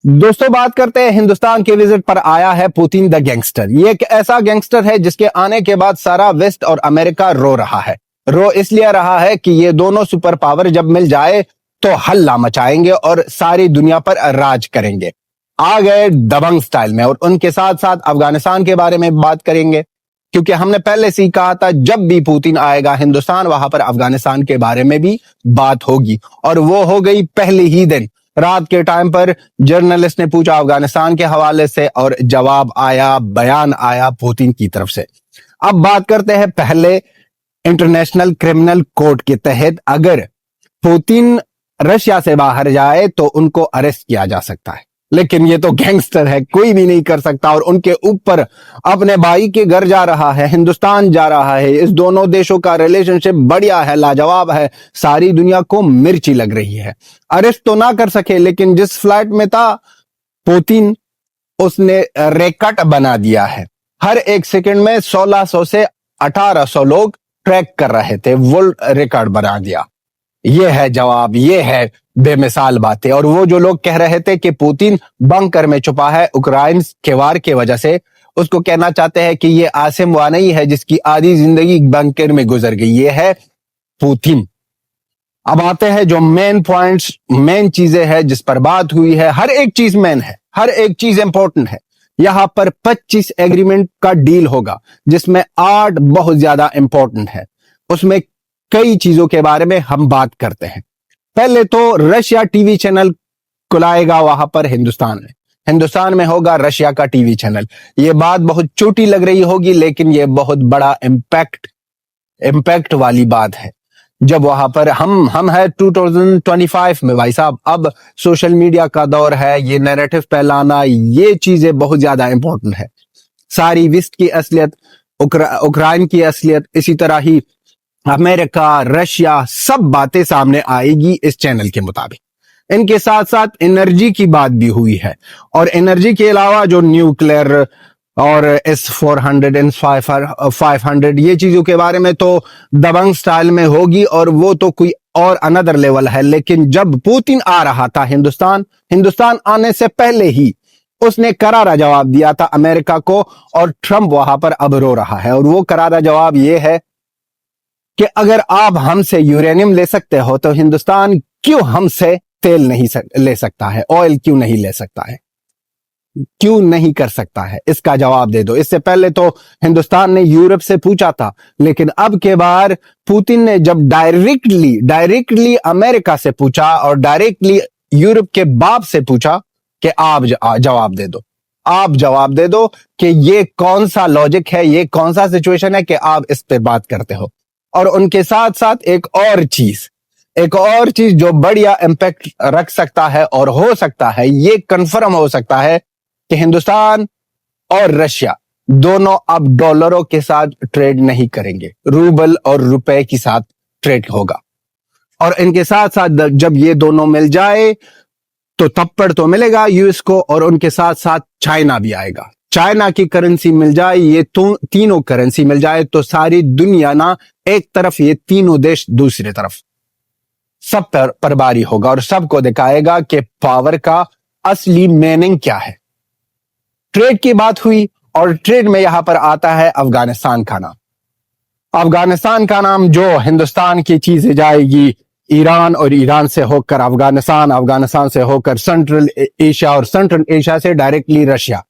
दोस्तों बात करते हैं हिंदुस्तान के विजिट पर आया है पुतिन द गैंगस्टर। ये एक ऐसा गैंगस्टर है जिसके आने के बाद सारा वेस्ट और अमेरिका रो रहा है। रो इसलिए रहा है कि ये दोनों सुपर पावर जब मिल जाए तो हल्ला मचाएंगे और सारी दुनिया पर राज करेंगे। आ गए दबंग स्टाइल में। और उनके साथ साथ अफगानिस्तान के बारे में बात करेंगे, क्योंकि हमने पहले से ही कहा था जब भी पुतिन आएगा हिंदुस्तान वहां पर अफगानिस्तान के बारे में भी बात होगी। और वो हो गई पहले ही दिन। रात के टाइम पर जर्नलिस्ट ने पूछा अफगानिस्तान के हवाले से और जवाब आया, बयान आया पुतिन की तरफ से। अब बात करते हैं पहले इंटरनेशनल क्रिमिनल कोर्ट के तहत अगर पुतिन रशिया से बाहर जाए तो उनको अरेस्ट किया जा सकता है, लेकिन ये तो गैंगस्टर है, कोई भी नहीं कर सकता। और उनके ऊपर अपने भाई के घर जा रहा है, हिंदुस्तान जा रहा है। इस दोनों देशों का रिलेशनशिप बढ़िया है, लाजवाब है, सारी दुनिया को मिर्ची लग रही है। अरेस्ट तो ना कर सके, लेकिन जिस फ्लाइट में था पुतिन उसने रेकट बना दिया है। हर एक सेकंड में 1600 से 1800 लोग ट्रैक कर रहे थे, वर्ल्ड रिकॉर्ड बना दिया। ये है जवाब, ये है बेमिसाल बातें। और वो जो लोग कह रहे थे कि पुतिन बंकर में छुपा है उक्राइन के वार की वजह से, उसको कहना चाहते हैं कि ये आसिम वा नहीं है जिसकी आधी जिंदगी बंकर में गुजर गई, ये है पुतिन। अब आते हैं जो मेन पॉइंट्स, मेन चीजें हैं जिस पर बात हुई है। हर एक चीज मेन है, हर एक चीज इंपॉर्टेंट है। यहां पर 25 एग्रीमेंट का डील होगा जिसमें 8 बहुत ज्यादा इंपॉर्टेंट है। उसमें कई चीजों के बारे में हम बात करते हैं। पहले तो रशिया टीवी चैनल खुलाएगा वहां पर हिंदुस्तान में होगा रशिया का टीवी चैनल। ये बात बहुत छोटी लग रही होगी, लेकिन ये बहुत बड़ा इम्पैक्ट वाली बात है। जब वहां पर हम है 2025 में भाई साहब, अब सोशल मीडिया का दौर है, ये नैरेटिव फैलाना, ये चीजें बहुत ज्यादा इंपॉर्टेंट है। सारी विश्व की असलियत, उक्राइन की असलियत, इसी तरह ही अमेरिका, रशिया, सब बातें सामने आएगी इस चैनल के मुताबिक। इनके साथ साथ एनर्जी की बात भी हुई है, और एनर्जी के अलावा जो न्यूक्लियर और S-400 एंड 500 ये चीजों के बारे में तो दबंग स्टाइल में होगी, और वो तो कोई और अनदर लेवल है। लेकिन जब पुतिन आ रहा था हिंदुस्तान आने से पहले ही उसने करारा जवाब दिया था अमेरिका को, और ट्रंप वहां पर अब रो रहा है। और वो करारा जवाब ये है कि अगर आप हमसे यूरेनियम ले सकते हो तो हिंदुस्तान क्यों हमसे तेल नहीं ले सकता है, ऑयल क्यों नहीं ले सकता है, क्यों नहीं कर सकता है, इसका जवाब दे दो। इससे पहले तो हिंदुस्तान ने यूरोप से पूछा था, लेकिन अब के बार पुतिन ने जब डायरेक्टली अमेरिका से पूछा और डायरेक्टली यूरोप के बाप से पूछा कि आप जवाब दे दो, आप जवाब दे दो कि ये कौन सा लॉजिक है, ये कौन सा सिचुएशन है कि आप इस पे बात करते हो। और उनके साथ साथ एक और चीज जो बढ़िया इंपैक्ट रख सकता है और हो सकता है, ये कंफर्म हो सकता है कि हिंदुस्तान और रशिया दोनों अब डॉलरों के साथ ट्रेड नहीं करेंगे, रूबल और रुपए के साथ ट्रेड होगा। और इनके साथ साथ जब ये दोनों मिल जाए तो थप्पड़ तो मिलेगा यूएस को, और उनके साथ साथ चाइना भी आएगा। चाइना की करेंसी मिल जाए, ये तीनों करेंसी मिल जाए तो सारी दुनिया ना एक तरफ, ये तीनों देश दूसरी तरफ, सब पर भारी होगा और सबको दिखाएगा कि पावर का असली मीनिंग क्या है। ट्रेड की बात हुई, और ट्रेड में यहां पर आता है अफगानिस्तान का नाम जो हिंदुस्तान की चीजें जाएगी ईरान, और ईरान से होकर अफगानिस्तान से होकर सेंट्रल एशिया, और सेंट्रल एशिया से डायरेक्टली रशिया।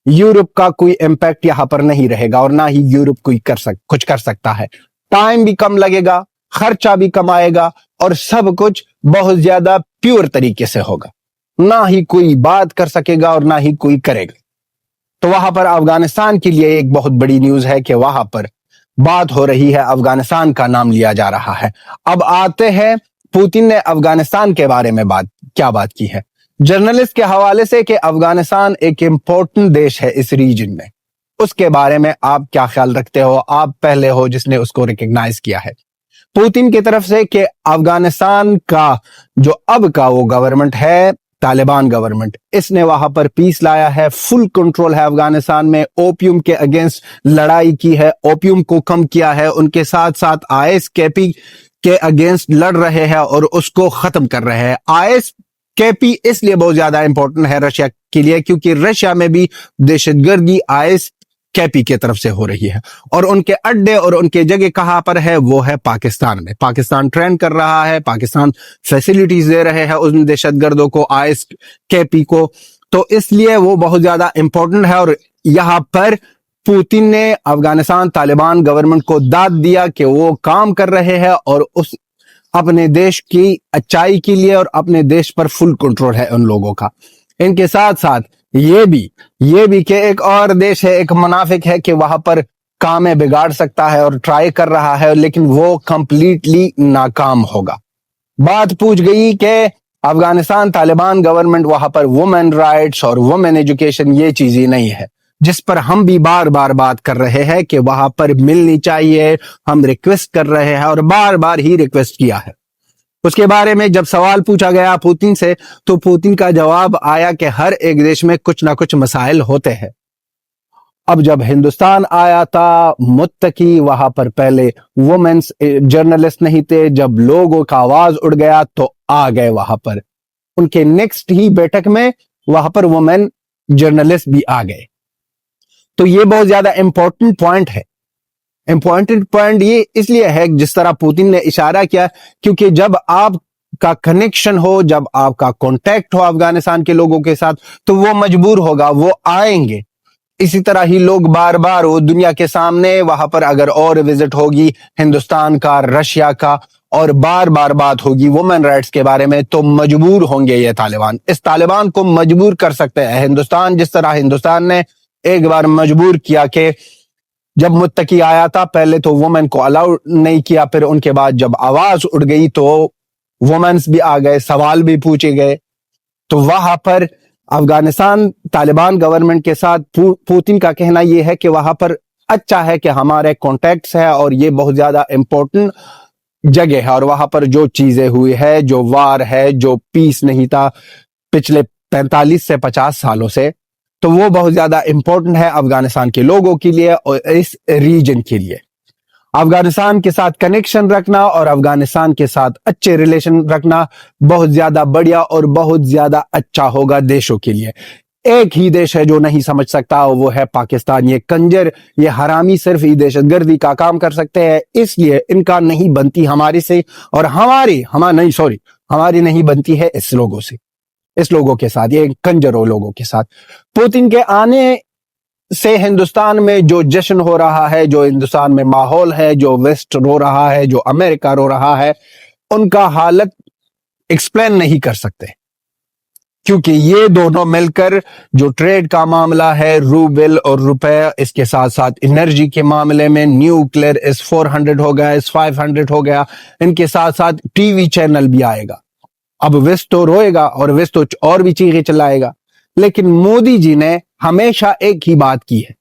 यूरोप का कोई इंपैक्ट यहां पर नहीं रहेगा, और ना ही यूरोप कुछ कर सकता है। टाइम भी कम लगेगा, खर्चा भी कम आएगा, और सब कुछ बहुत ज्यादा प्योर तरीके से होगा। ना ही कोई बात कर सकेगा और ना ही कोई करेगा। तो वहां पर अफगानिस्तान के लिए एक बहुत बड़ी न्यूज है कि वहां पर बात हो रही है, अफगानिस्तान का नाम लिया जा रहा है। अब आते हैं पुतिन ने अफगानिस्तान के बारे में क्या बात की है। जर्नलिस्ट के हवाले से कि अफगानिस्तान एक इंपॉर्टेंट देश है इस रीजन में, उसके बारे में आप क्या ख्याल रखते हो? आप पहले हो जिसने उसको रिकॉग्नाइज किया है पुतिन की तरफ से कि अफगानिस्तान का जो अब का वो गवर्नमेंट है, तालिबान गवर्नमेंट, इसने वहां पर पीस लाया है, फुल कंट्रोल है अफगानिस्तान में। ओपियम के अगेंस्ट लड़ाई की है, ओपियम को कम किया है। उनके साथ साथ आईएस के अगेंस्ट लड़ रहे हैं और उसको खत्म कर रहे हैं। आईएस केपी इसलिए बहुत ज्यादा इंपॉर्टेंट है रशिया के लिए क्योंकि रशिया में भी दहशतगर्दी आईएस केपी की तरफ से हो रही है और उनके अड्डे और उनके जगह कहां पर है, वो है पाकिस्तान में। पाकिस्तान ट्रेन कर रहा है, पाकिस्तान फैसिलिटीज दे रहे हैं उन दहशतगर्दों को, आईएस केपी को, तो इसलिए वो बहुत ज्यादा इंपॉर्टेंट है। और यहां पर पुतिन ने अफगानिस्तान तालिबान गवर्नमेंट को दाद दिया कि वो काम कर रहे हैं और उस अपने देश की अच्छाई के लिए और अपने देश पर फुल कंट्रोल है उन लोगों का। इनके साथ साथ ये भी कि एक और देश है, एक मुनाफिक है कि वहां पर काम बिगाड़ सकता है और ट्राई कर रहा है, लेकिन वो कंप्लीटली नाकाम होगा। बात पूछ गई कि अफगानिस्तान तालिबान गवर्नमेंट वहां पर वुमेन राइट्स और वुमेन एजुकेशन ये चीजें नहीं है, जिस पर हम भी बार बार बात कर रहे हैं कि वहां पर मिलनी चाहिए। हम रिक्वेस्ट कर रहे हैं और बार बार ही रिक्वेस्ट किया है। उसके बारे में जब सवाल पूछा गया पुतिन से, तो पुतिन का जवाब आया कि हर एक देश में कुछ ना कुछ मसाइल होते हैं। अब जब हिंदुस्तान आया था मुत्तकी, वहां पर पहले वुमेन्स जर्नलिस्ट नहीं थे, जब लोगों का आवाज उड़ गया तो आ गए वहां पर। उनके नेक्स्ट ही बैठक में वहां पर वुमेन जर्नलिस्ट भी आ गए। तो ये बहुत ज्यादा इंपॉर्टेंट पॉइंट है। इंपॉर्टेंट पॉइंट ये इसलिए है जिस तरह पुतिन ने इशारा किया, क्योंकि जब आपका कनेक्शन हो, जब आपका कांटेक्ट हो अफगानिस्तान के लोगों के साथ, तो वो मजबूर होगा, वो आएंगे। इसी तरह ही लोग बार बार वो दुनिया के सामने वहां पर अगर और विजिट होगी हिंदुस्तान का, रशिया का, और बार बार बात होगी वुमेन राइट्स के बारे में, तो मजबूर होंगे ये तालिबान। इस तालिबान को मजबूर कर सकते हैं हिंदुस्तान, जिस तरह हिंदुस्तान ने एक बार मजबूर किया कि जब मुत्तकी आया था पहले तो वुमेन को अलाउ नहीं किया, फिर उनके बाद जब आवाज उठ गई तो वुमेन्स भी आ गए, सवाल भी पूछे गए। तो वहां पर अफगानिस्तान तालिबान गवर्नमेंट के साथ पुतिन का कहना यह है कि वहां पर अच्छा है कि हमारे कॉन्टैक्ट्स है और ये बहुत ज्यादा इंपॉर्टेंट जगह है, और वहां पर जो चीजें हुई है, जो वार है, जो पीस नहीं था पिछले 45 से 50 सालों से, तो वो बहुत ज्यादा इंपॉर्टेंट है अफगानिस्तान के लोगों के लिए और इस रीजन के लिए। अफगानिस्तान के साथ कनेक्शन रखना और अफगानिस्तान के साथ अच्छे रिलेशन रखना बहुत ज्यादा बढ़िया और बहुत ज्यादा अच्छा होगा देशों के लिए। एक ही देश है जो नहीं समझ सकता, वो है पाकिस्तान। ये कंजर, ये हरामी सिर्फ ही दहशतगर्दी का काम कर सकते हैं, इसलिए इनका नहीं बनती हमारी से, और हमारी नहीं बनती है इस लोगों के साथ, ये कंजरों लोगों के साथ। पुतिन के आने से हिंदुस्तान में जो जश्न हो रहा है, जो हिंदुस्तान में माहौल है, जो वेस्ट रो रहा है, जो अमेरिका रो रहा है, उनका हालत एक्सप्लेन नहीं कर सकते, क्योंकि ये दोनों मिलकर जो ट्रेड का मामला है, रूबल और रुपए, इसके साथ साथ एनर्जी के मामले में न्यूक्लियर इस 400 हो गया, इस 500 हो गया, इनके साथ साथ टीवी चैनल भी आएगा। अब वेस्ट तो रोएगा और वेस्ट तो और भी चीखें चलाएगा, लेकिन मोदी जी ने हमेशा एक ही बात की है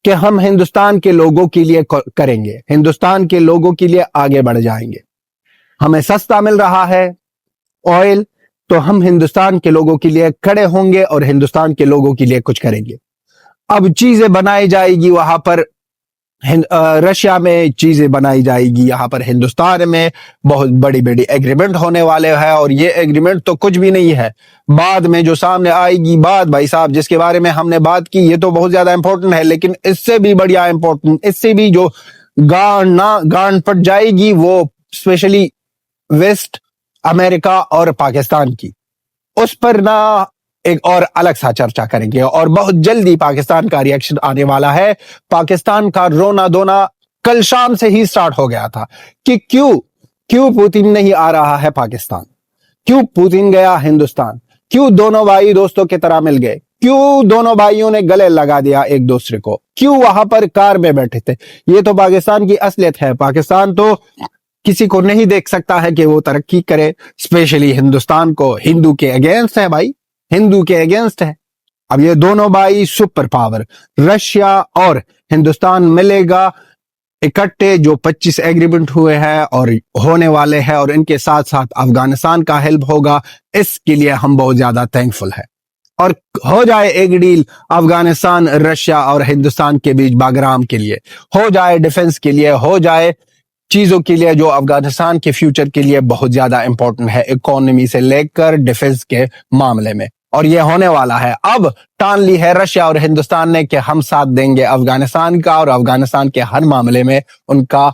कि हम हिंदुस्तान के लोगों के लिए करेंगे, हिंदुस्तान के लोगों के लिए आगे बढ़ जाएंगे। हमें सस्ता मिल रहा है ऑयल, तो हम हिंदुस्तान के लोगों के लिए खड़े होंगे और हिंदुस्तान के लोगों के लिए कुछ करेंगे। अब चीजें बनाई जाएगी वहां पर रशिया में, चीजें बनाई जाएगी यहाँ पर हिंदुस्तान में, बहुत बड़ी बड़ी एग्रीमेंट होने वाले हैं, और ये एग्रीमेंट तो कुछ भी नहीं है। बाद में जो सामने आएगी बात, भाई साहब, जिसके बारे में हमने बात की, ये तो बहुत ज्यादा इंपॉर्टेंट है, लेकिन इससे भी बढ़िया इंपॉर्टेंट, इससे भी जो गांड पट जाएगी, वो स्पेशली वेस्ट, अमेरिका और पाकिस्तान की, उस पर ना एक और अलग सा चर्चा करेंगे। और बहुत जल्दी पाकिस्तान का रिएक्शन आने वाला है। पाकिस्तान का रोना धोना कल शाम से ही स्टार्ट हो गया था कि क्यों पुतिन नहीं आ रहा है पाकिस्तान, क्यों पुतिन गया हिंदुस्तान, क्यों दोनों भाई दोस्तों की तरह मिल गए, क्यों दोनों भाइयों ने गले लगा दिया एक दूसरे को, क्यों वहां पर कार में बैठे थे। ये तो पाकिस्तान की असलियत है। पाकिस्तान तो किसी को नहीं देख सकता है कि वो तरक्की करे, स्पेशली हिंदुस्तान को हिंदू के अगेंस्ट है भाई, हिंदू के अगेंस्ट है। अब ये दोनों भाई सुपर पावर, रशिया और हिंदुस्तान मिलेगा इकट्ठे, जो 25 एग्रीमेंट हुए हैं और होने वाले हैं, और इनके साथ साथ अफगानिस्तान का हेल्प होगा, इसके लिए हम बहुत ज्यादा थैंकफुल है। और हो जाए एक डील अफगानिस्तान, रशिया और हिंदुस्तान के बीच बागराम के लिए, हो जाए डिफेंस के लिए, हो जाए چیزوں کے لیے جو افغانستان کے فیوچر کے لیے بہت زیادہ امپورٹنٹ ہے، اکانومی سے لے کر ڈیفنس کے معاملے میں، اور یہ ہونے والا ہے۔ اب ٹان لی ہے رشیا اور ہندوستان نے کہ ہم ساتھ دیں گے افغانستان کا، اور افغانستان کے ہر معاملے میں ان کا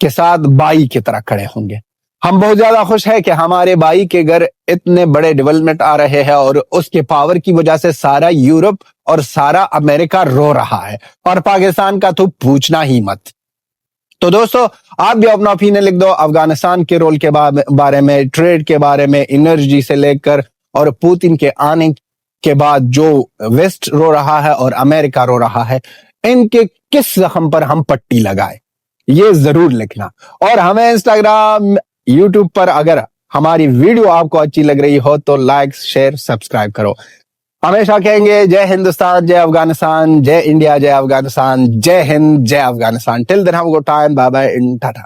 کے ساتھ بائی کی طرح کھڑے ہوں گے۔ ہم بہت زیادہ خوش ہیں کہ ہمارے بھائی کے گھر اتنے بڑے ڈیولپمنٹ آ رہے ہیں، اور اس کے پاور کی وجہ سے سارا یورپ اور سارا امریکہ رو رہا ہے، اور پاکستان کا تو پوچھنا ہی مت۔ تو دوستو، آپ بھی اپنا اوپینین لکھ دو افغانستان کے رول کے بارے میں، ٹریڈ کے بارے میں، انرجی سے لے کر، اور پوتن کے آنے کے بعد جو ویسٹ رو رہا ہے اور امریکہ رو رہا ہے، ان کے کس زخم پر ہم پٹی لگائے، یہ ضرور لکھنا۔ اور ہمیں انسٹاگرام، یوٹیوب پر اگر ہماری ویڈیو آپ کو اچھی لگ رہی ہو تو لائک، شیئر، سبسکرائب کرو۔ ہمیشہ کہیں گے جے ہندوستان، جے افغانستان، جے انڈیا، جے افغانستان، جے ہند، جے Afghanistan. Till then have a good time, bye bye, Tata.